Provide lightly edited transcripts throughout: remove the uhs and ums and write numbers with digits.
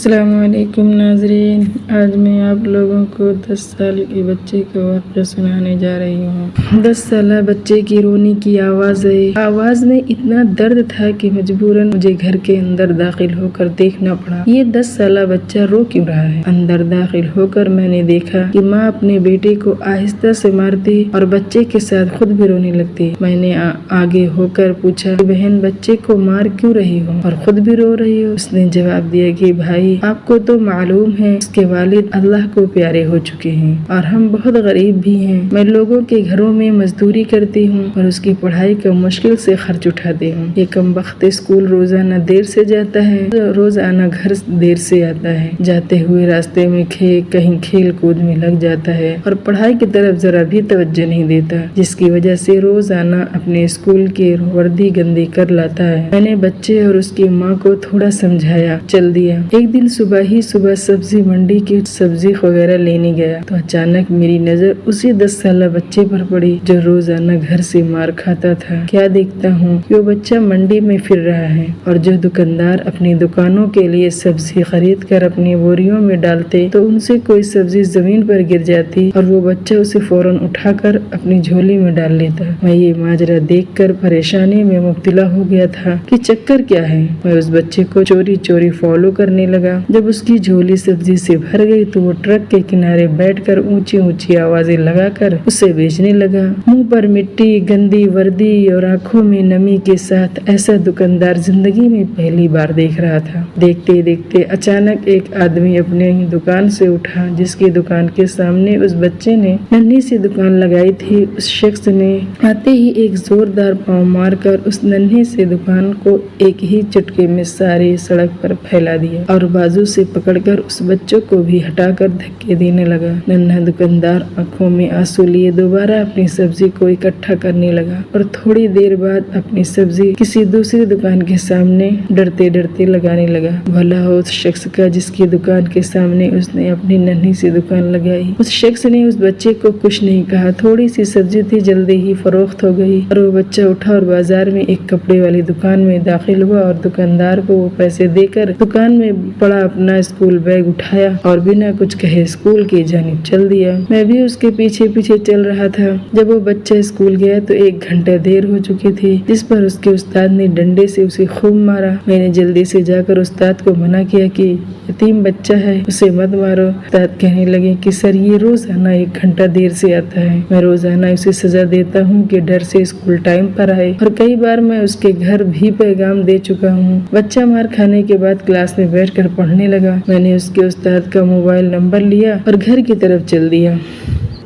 السلام علیکم ناظرین، آج میں آپ لوگوں کو 10 سال کے بچے کا واقعہ سنانے جا رہی ہوں۔ 10 سالہ بچے کی رونے کی آواز میں اتنا درد تھا کہ مجبوراً مجھے گھر کے اندر داخل ہو کر دیکھنا پڑا۔ یہ 10 سالہ بچہ رو کیوں رہا ہے؟ اندر داخل ہو کر میں نے دیکھا کہ ماں اپنے بیٹے کو آہستہ سے مارتی اور بچے کے ساتھ خود بھی رونے لگتی۔ میں نے آگے ہو کر پوچھا کہ بہن، بچے کو مار کیوں رہی ہو اور خود بھی رو رہی ہو؟ اس نے جواب دیا کہ بھائی، آپ کو تو معلوم ہے اس کے والد اللہ کو پیارے ہو چکے ہیں اور ہم بہت غریب بھی ہیں۔ میں لوگوں کے گھروں میں مزدوری کرتی ہوں اور اس کی پڑھائی کا مشکل سے خرچ اٹھاتی ہوں۔ یہ کمبخت اسکول روزانہ دیر سے جاتا ہے، روزانہ گھر دیر سے آتا ہے، جاتے ہوئے راستے میں کہیں کھیل کود میں لگ جاتا ہے اور پڑھائی کی طرف ذرا بھی توجہ نہیں دیتا، جس کی وجہ سے روزانہ اپنے اسکول کی وردی گندی کر لاتا ہے۔ میں نے بچے اور اس کی ماں کو تھوڑا سمجھایا، چل دیا۔ ایک دن صبح سبزی منڈی کی سبزی وغیرہ لینے گیا تو اچانک میری نظر اسی 10 سالہ بچے پر پڑی جو روزانہ گھر سے مار کھاتا تھا۔ کیا دیکھتا ہوں کہ وہ بچہ منڈی میں پھر رہا ہے اور جو دکاندار اپنی دکانوں کے لیے سبزی خرید کر اپنی بوریوں میں ڈالتے تو ان سے کوئی سبزی زمین پر گر جاتی اور وہ بچہ اسے فوراً اٹھا کر اپنی جھولی میں ڈال لیتا۔ میں یہ ماجرا دیکھ کر پریشانی میں مبتلا ہو گیا تھا کہ چکر کیا ہے۔ میں اس بچے کو چوری فالو کرنے لگا۔ جب اس کی جھولی سبزی سے بھر گئی تو وہ ٹرک کے کنارے بیٹھ کر اونچی آوازیں لگا کر اسے بیچنے لگا۔ منہ پر مٹی، گندی وردی اور آنکھوں میں نمی کے ساتھ ایسا دکاندار زندگی میں پہلی بار دیکھ رہا تھا۔ دیکھتے اچانک ایک آدمی اپنی دکان سے اٹھا جس کی دکان کے سامنے اس بچے نے ننھی سی دکان لگائی تھی۔ اس شخص نے آتے ہی ایک زوردار پاؤں مار کر اس ننھی سے دکان کو ایک ہی چٹکے میں ساری سڑک پر پھیلا دیا اور بازو سے پکڑ کر اس بچوں کو بھی ہٹا کر دھکے دینے لگا۔ ننھا دکاندار آنکھوں میں آنسو لیے دوبارہ اپنی سبزی کو اکٹھا کرنے لگا اور تھوڑی دیر بعد اپنی سبزی کسی دوسری دکان کے سامنے ڈرتے لگانے لگا۔ بھلا ہو اس شخص کا جس کی دکان کے سامنے اس نے اپنی ننھی سی دکان لگائی۔ اس شخص نے اس بچے کو کچھ نہیں کہا۔ تھوڑی سی سبزی تھی، جلدی ہی فروخت ہو گئی اور وہ بچہ اٹھا اور بازار میں ایک کپڑے والی دکان میں داخل ہوا اور دکاندار کو وہ پیسے دے کر دکان میں پڑا اپنا اسکول بیگ اٹھایا اور بنا کچھ کہے اسکول کی جانب چل دیا۔ میں بھی اس کے پیچھے چل رہا تھا۔ جب وہ بچہ اسکول گیا تو 1 گھنٹہ دیر ہو چکی تھی، جس پر اس کے استاد نے ڈنڈے سے اسے خوب مارا۔ میں نے جلدی سے جا کر استاد کو منع کیا کہ یتیم بچہ ہے، اسے مت مارو۔ استاد کہنے لگے کہ سر، یہ روزانہ 1 گھنٹہ دیر سے آتا ہے، میں روزانہ اسے سزا دیتا ہوں کہ ڈر سے اسکول ٹائم پر آئے اور کئی بار میں اس کے گھر بھی پیغام دے چکا ہوں۔ بچہ مار کھانے کے بعد کلاس میں بیٹھ کر پڑھنے لگا۔ میں نے اس کے استاد کا موبائل نمبر لیا اور گھر کی طرف چل دیا۔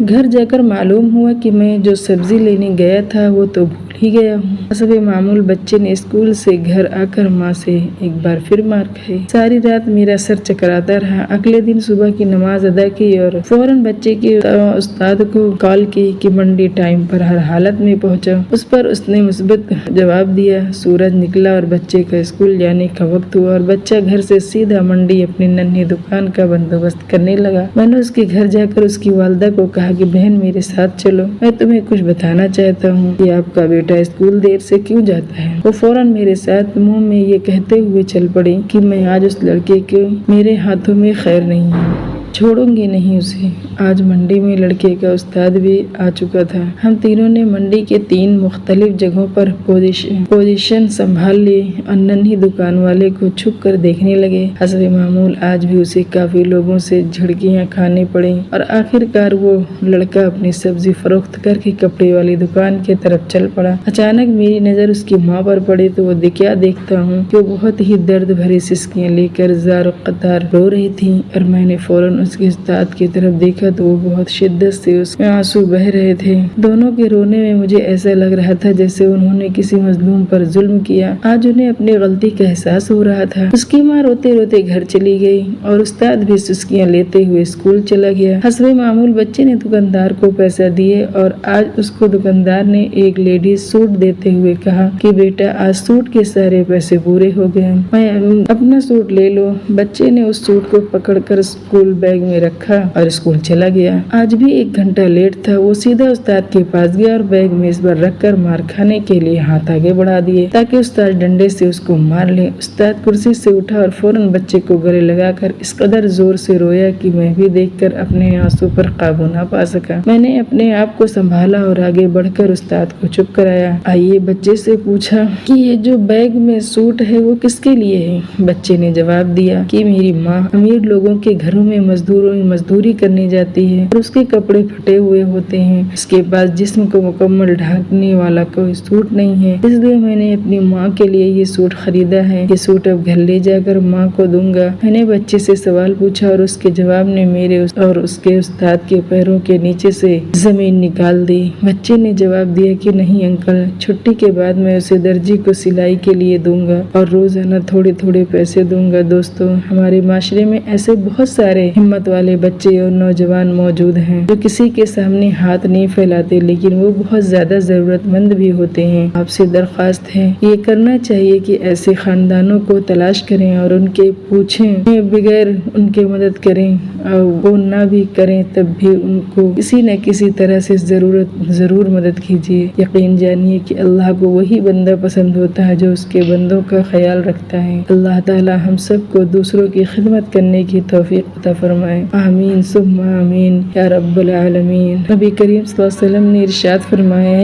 گھر جا کر معلوم ہوا کہ میں جو سبزی لینے گیا تھا وہ تو بھول ہی گیا ہوں۔ حسب معمول بچے نے اسکول سے گھر آ کر ماں سے ایک بار پھر مار کھائی۔ ساری رات میرا سر چکراتا رہا۔ اگلے دن صبح کی نماز ادا کی اور فوراً بچے کے استاد کو کال کی کہ منڈی ٹائم پر ہر حالت میں پہنچا۔ اس پر اس نے مثبت جواب دیا۔ سورج نکلا اور بچے کا اسکول جانے کا وقت ہوا اور بچہ گھر سے سیدھا منڈی اپنی ننھی دکان کا بندوبست کرنے لگا۔ میں نے اس کے گھر جا کر اس کی والدہ کو کہا کہ بہن، میرے ساتھ چلو، میں تمہیں کچھ بتانا چاہتا ہوں کہ آپ کا بیٹا اسکول دیر سے کیوں جاتا ہے۔ وہ فوراً میرے ساتھ منہ میں یہ کہتے ہوئے چل پڑی کہ میں آج اس لڑکے کو میرے ہاتھوں میں خیر نہیں ہے، چھوڑوں گی نہیں اسے۔ آج منڈی میں لڑکے کا استاد بھی آ چکا تھا۔ ہم تینوں نے منڈی کے 3 مختلف جگہوں پر پوزیشن سنبھال لی اور ننھی دکان والے کو چھپ کر دیکھنے لگے۔ حسب معمول آج بھی اسے کافی لوگوں سے جھڑکیاں کھانی پڑیں اور آخر کار وہ لڑکا اپنی سبزی فروخت کر کے کپڑے والی دکان کی طرف چل پڑا۔ اچانک میری نظر اس کی ماں پر پڑی تو وہ کیا دیکھتا ہوں کہ وہ بہت ہی درد بھری سسکیاں لے کر زار و قطار رو رہی تھی اور میں نے فوراً اس کے استاد کی طرف دیکھا تو وہ بہت شدت سے اس میں آنسو بہ رہے تھے۔ دونوں کے رونے میں مجھے ایسا لگ رہا تھا جیسے انہوں نے کسی مظلوم پر ظلم کیا۔ آج انہیں اپنی غلطی کا احساس ہو رہا تھا۔ اس کی ماں روتے روتے گھر چلی گئی اور استاد بھی سسکیاں لیتے ہوئے اسکول چلا گیا۔ حسب معمول بچے نے دکاندار کو پیسہ دیے اور آج اس کو دکاندار نے ایک لیڈیز سوٹ دیتے ہوئے کہا کہ بیٹا، آج سوٹ کے سارے پیسے پورے ہو گئے، میں اپنا سوٹ لے لو۔ بچے نے اس سوٹ کو پکڑ کر اسکول بیگ میں رکھا اور اسکول چلا گیا۔ آج بھی 1 گھنٹہ لیٹ تھا۔ وہ سیدھا استاد کے پاس گیا اور بیگ میز پر رکھ کر مار کھانے کے لیے ہاتھ آگے بڑھا دیے تاکہ استاد ڈنڈے سے اس کو مار لے۔ استاد کرسی سے اٹھا اور فوراً بچے کو گلے لگا کر اس قدر زور سے رویا کہ میں بھی دیکھ کر اپنے آنسو پر قابو نہ پا سکا۔ میں نے اپنے آپ کو سنبھالا اور آگے بڑھ کر استاد کو چپ کرایا۔ آئیے بچے سے پوچھا کہ یہ جو بیگ میں سوٹ ہے وہ کس کے لیے ہے؟ بچے نے جواب دیا کہ میری ماں امیر لوگوں کے گھروں میں مزدوری کرنے جاتی ہے اور اس کے کپڑے پھٹے ہوئے ہوتے ہیں، اس کے پاس جسم کو مکمل ڈھانکنے والا کوئی سوٹ نہیں ہے، اس لیے میں نے اپنی ماں کے لیے یہ سوٹ خریدا ہے۔ یہ سوٹ اب گھر لے جا کر ماں کو دوں گا۔ میں نے بچے سے سوال پوچھا اور اس کے جواب نے میرے اور اس کے استاد کے پیروں کے نیچے سے زمین نکال دی۔ بچے نے جواب دیا کہ نہیں انکل، چھٹی کے بعد میں اسے درجی کو سلائی کے لیے دوں گا اور روزانہ تھوڑے تھوڑے پیسے دوں گا۔ دوستو، ہمارے معاشرے میں ایسے بہت سارے ہمت والے بچے اور نوجوان موجود ہیں جو کسی کے سامنے ہاتھ نہیں پھیلاتے، لیکن وہ بہت زیادہ ضرورت مند بھی ہوتے ہیں۔ آپ سے درخواست ہے، یہ کرنا چاہیے کہ ایسے خاندانوں کو تلاش کریں اور ان کے پوچھیں بغیر ان کے مدد کریں، اور وہ نہ بھی کریں تب بھی ان کو کسی نہ کسی طرح سے ضرور مدد کیجیے۔ یقین جانیے کہ اللہ کو وہی بندہ پسند ہوتا ہے جو اس کے بندوں کا خیال رکھتا ہے۔ اللہ تعالی ہم سب کو دوسروں کی خدمت کرنے کی توفیق عطا فرمائے، آمین ثم آمین یا رب العالمین۔ نبی کریم صلی اللہ علیہ وسلم نے ارشاد فرمایا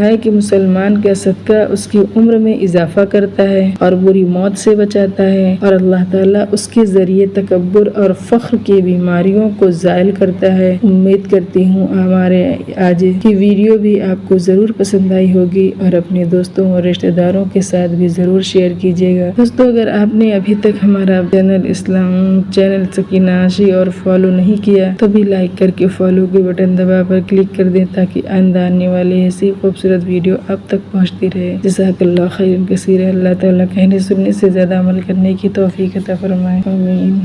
ہے کہ مسلمان کا صدقہ اس کی عمر میں اضافہ کرتا ہے اور بری موت سے بچاتا ہے، اور اللہ تعالیٰ اس کے ذریعے تکبر اور فخر کی بیماریوں کو زائل کرتا ہے۔ امید کرتی ہوں ہمارے آج کی ویڈیو بھی آپ کو ضرور پسند آئی ہوگی، اور اپنے دوستوں اور رشتہ داروں کے ساتھ بھی ضرور شیئر کیجیے گا۔ دوستو، اگر آپ نے ابھی تک ہمارا چینل سکینہ عاشی اور فالو نہیں کیا تو بھی لائک کر کے فالو کے بٹن دبا پر کلک کر دیں تاکہ آئندہ آنے والی ایسی خوبصورت ویڈیو آپ تک پہنچتی رہے۔ جزاک اللہ خیر کثیر۔ اللہ تعالیٰ کہنے سننے سے زیادہ عمل کرنے کی توفیق عطا فرمائے، آمین۔